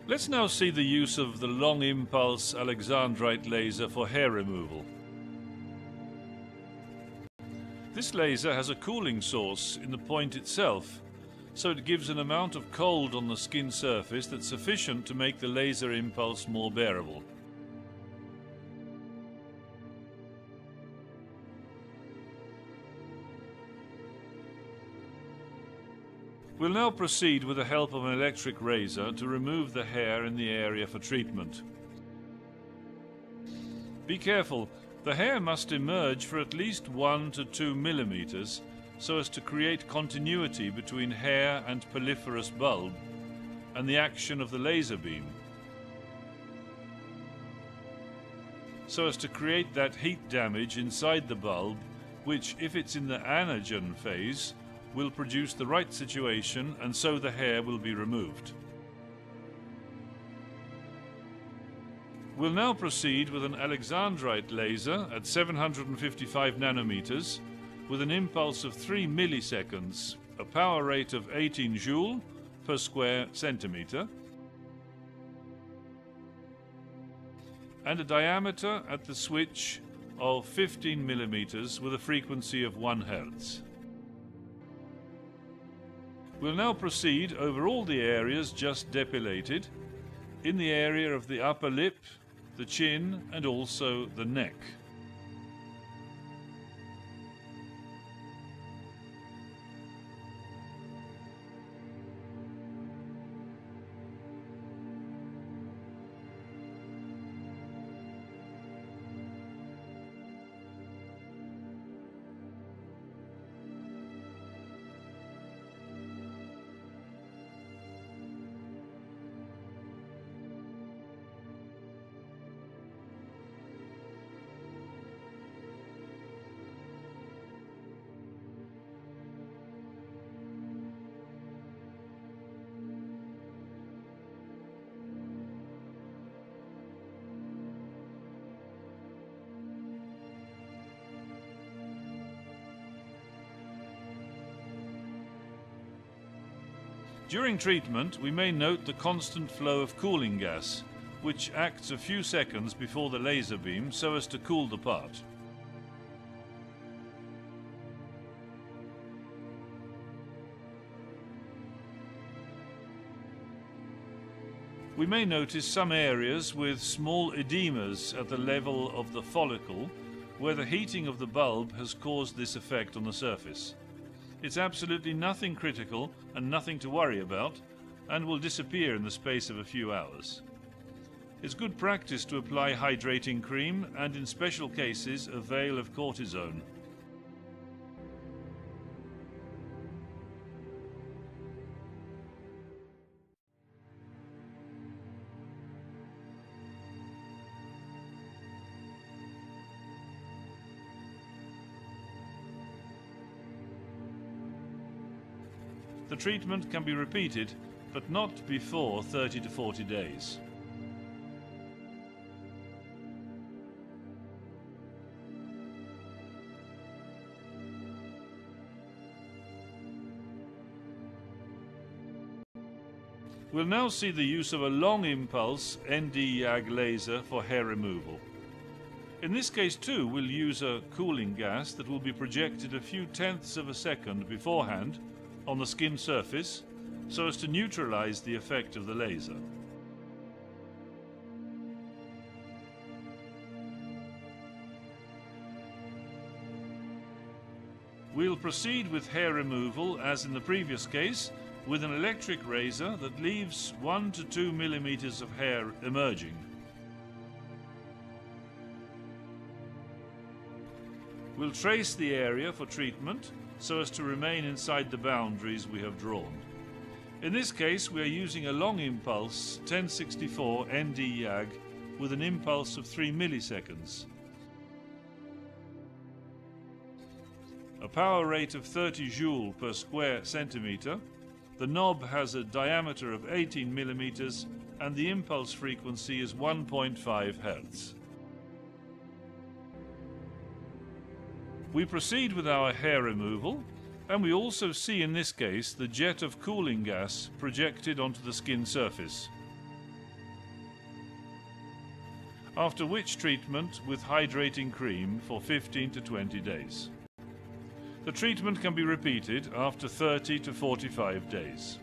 Let's now see the use of the long impulse Alessandrite laser for hair removal. This laser has a cooling source in the point itself, so it gives an amount of cold on the skin surface that's sufficient to make the laser impulse more bearable. We'll now proceed with the help of an electric razor to remove the hair in the area for treatment. Be careful, the hair must emerge for at least 1 to 2 millimeters so as to create continuity between hair and pelliferous bulb and the action of the laser beam, so as to create that heat damage inside the bulb which, if it's in the anagen phase, will produce the right situation, and so the hair will be removed. We'll now proceed with an Alessandrite laser at 755 nanometers with an impulse of 3 milliseconds, a power rate of 18 joule per square centimeter, and a diameter at the switch of 15 millimeters with a frequency of 1 Hz. We'll now proceed over all the areas just depilated, in the area of the upper lip, the chin, and also the neck. During treatment, we may note the constant flow of cooling gas, which acts a few seconds before the laser beam so as to cool the part. We may notice some areas with small edemas at the level of the follicle, where the heating of the bulb has caused this effect on the surface. It's absolutely nothing critical and nothing to worry about, and will disappear in the space of a few hours. It's good practice to apply hydrating cream and, in special cases, a veil of cortisone. The treatment can be repeated, but not before 30 to 40 days. We'll now see the use of a long impulse ND-YAG laser for hair removal. In this case too, we'll use a cooling gas that will be projected a few tenths of a second beforehand on the skin surface so as to neutralize the effect of the laser. We'll proceed with hair removal as in the previous case with an electric razor that leaves 1 to 2 millimeters of hair emerging. We'll trace the area for treatment so as to remain inside the boundaries we have drawn. In this case, we are using a long impulse 1064 ND-YAG with an impulse of 3 milliseconds. A power rate of 30 joule per square centimeter. The knob has a diameter of 18 millimeters and the impulse frequency is 1.5 Hz. We proceed with our hair removal, and we also see in this case the jet of cooling gas projected onto the skin surface. after which treatment with hydrating cream for 15 to 20 days. The treatment can be repeated after 30 to 45 days.